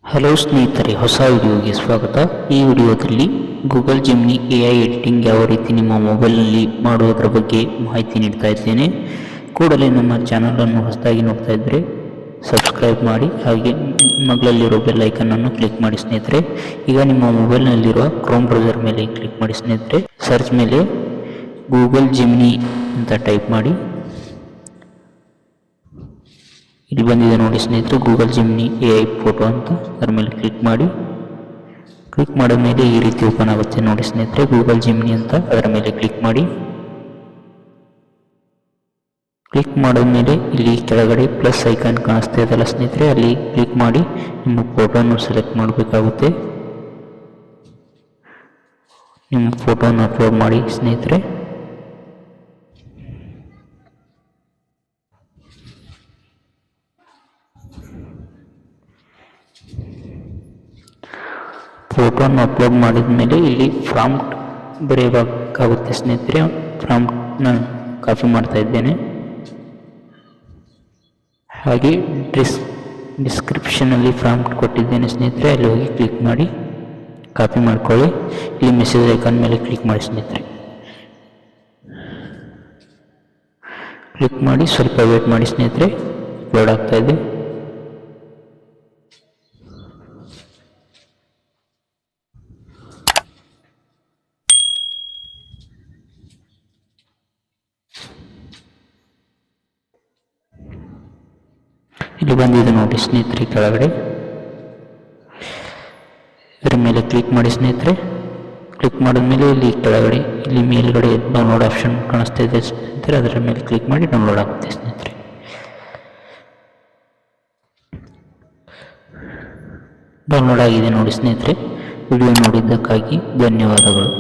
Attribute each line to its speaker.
Speaker 1: Hello ಸ್ನೇಹಿತರೆ, ಹೊಸ ವಿಡಿಯೋಗೆ ಸ್ವಾಗತ. ಈ ವಿಡಿಯೋದಲ್ಲಿ ಗೂಗಲ್ ಜಿಮ್ನಿ AI ಎಡಿಟಿಂಗ್ ಯಾವ ರೀತಿ ನಿಮ್ಮ ಮೊಬೈಲ್ನಲ್ಲಿ ಮಾಡುವುದರ ಬಗ್ಗೆ ಮಾಹಿತಿ ನೀಡ್ತಾ ಇದ್ದೇನೆ. ಕೂಡಲೇ ನಮ್ಮ ಚಾನಲನ್ನು ಹೊಸದಾಗಿ ನೋಡ್ತಾ ಇದ್ದರೆ ಸಬ್ಸ್ಕ್ರೈಬ್ ಮಾಡಿ, ಹಾಗೆ ಮಗಳಲ್ಲಿರೋ ಬೆಲ್ ಐಕನ್ನನ್ನು ಕ್ಲಿಕ್ ಮಾಡಿ ಸ್ನೇಹಿತರೆ. ಈಗ ನಿಮ್ಮ ಮೊಬೈಲ್ನಲ್ಲಿರುವ ಕ್ರೋಮ್ ಬ್ರೌಸರ್ ಮೇಲೆ ಕ್ಲಿಕ್ ಮಾಡಿ ಸ್ನೇಹಿತರೆ. ಸರ್ಚ್ ಮೇಲೆ ಗೂಗಲ್ ಜಿಮ್ನಿ ಅಂತ ಟೈಪ್ ಮಾಡಿ. ಇಲ್ಲಿ ಬಂದಿದೆ ನೋಡಿ ಸ್ನೇಹಿತರೆ, ಗೂಗಲ್ ಜಿಮ್ನಿ AI ಫೋಟೋ ಅಂತ. ಅದರ ಮೇಲೆ ಕ್ಲಿಕ್ ಮಾಡಿ. ಕ್ಲಿಕ್ ಮಾಡಿದ ಮೇಲೆ ಈ ರೀತಿ ಓಪನ್ ಆಗುತ್ತೆ ನೋಡಿ ಸ್ನೇಹಿತರೆ, ಗೂಗಲ್ ಜಿಮ್ನಿ ಅಂತ. ಅದರ ಮೇಲೆ ಕ್ಲಿಕ್ ಮಾಡಿ. ಕ್ಲಿಕ್ ಮಾಡಿದ ಮೇಲೆ ಇಲ್ಲಿ ಕೆಳಗಡೆ ಪ್ಲಸ್ ಐಕಾನ್ ಕಾಣಿಸ್ತಾ ಇದೆಯಲ್ಲ ಸ್ನೇಹಿತರೆ, ಅಲ್ಲಿ ಕ್ಲಿಕ್ ಮಾಡಿ ನಿಮ್ಮ ಫೋಟೋವನ್ನು ಸೆಲೆಕ್ಟ್ ಮಾಡಬೇಕಾಗುತ್ತೆ. ನಿಮ್ಮ ಫೋಟೋವನ್ನು ಅಪ್ಲೋಡ್ ಮಾಡಿ ಸ್ನೇಹಿತರೆ. ಫೋಟೋವನ್ನು ಅಪ್ಲೋಡ್ ಮಾಡಿದ ಮೇಲೆ ಇಲ್ಲಿ ಪ್ರಾಂಪ್ಟ್ ಬರೆಯಬೇಕಾಗುತ್ತೆ ಸ್ನೇಹಿತರೆ. ಪ್ರಾಂಪ್ಟ್ನ ಕಾಪಿ ಮಾಡ್ತಾ ಇದ್ದೇನೆ. ಹಾಗೆ ಡಿಸ್ಕ್ರಿಪ್ಷನಲ್ಲಿ ಪ್ರಾಂಪ್ಟ್ ಕೊಟ್ಟಿದ್ದೇನೆ ಸ್ನೇಹಿತರೆ, ಅಲ್ಲಿ ಹೋಗಿ ಕ್ಲಿಕ್ ಮಾಡಿ ಕಾಪಿ ಮಾಡ್ಕೊಳ್ಳಿ. ಇಲ್ಲಿ ಮೆಸೇಜ್ ಐಕಾನ್ ಮೇಲೆ ಕ್ಲಿಕ್ ಮಾಡಿ ಸ್ನೇಹಿತರೆ. ಕ್ಲಿಕ್ ಮಾಡಿ ಸ್ವಲ್ಪ ವೇಟ್ ಮಾಡಿ ಸ್ನೇಹಿತರೆ, ಅಪ್ಲೋಡ್ ಆಗ್ತಾ ಇದೆ. ಇಲ್ಲಿ ಬಂದಿದೆ ನೋಡಿ ಸ್ನೇಹಿತರೆ ಕೆಳಗಡೆ. ಇದರ ಮೇಲೆ ಕ್ಲಿಕ್ ಮಾಡಿ ಸ್ನೇಹಿತರೆ. ಕ್ಲಿಕ್ ಮಾಡಿದ ಮೇಲೆ ಇಲ್ಲಿ ಕೆಳಗಡೆ ಇಲ್ಲಿ ಮೇಲ್ಗಡೆ ಡೌನ್ಲೋಡ್ ಆಪ್ಷನ್ ಕಾಣಿಸ್ತಾ ಇದೆ ಸ್ನೇಹಿತರೆ, ಅದರ ಮೇಲೆ ಕ್ಲಿಕ್ ಮಾಡಿ ಡೌನ್ಲೋಡ್ ಆಗುತ್ತೆ ಸ್ನೇಹಿತರೆ. ಡೌನ್ಲೋಡ್ ಆಗಿದೆ ನೋಡಿ ಸ್ನೇಹಿತರೆ. ವಿಡಿಯೋ ನೋಡಿದ್ದಕ್ಕಾಗಿ ಧನ್ಯವಾದಗಳು.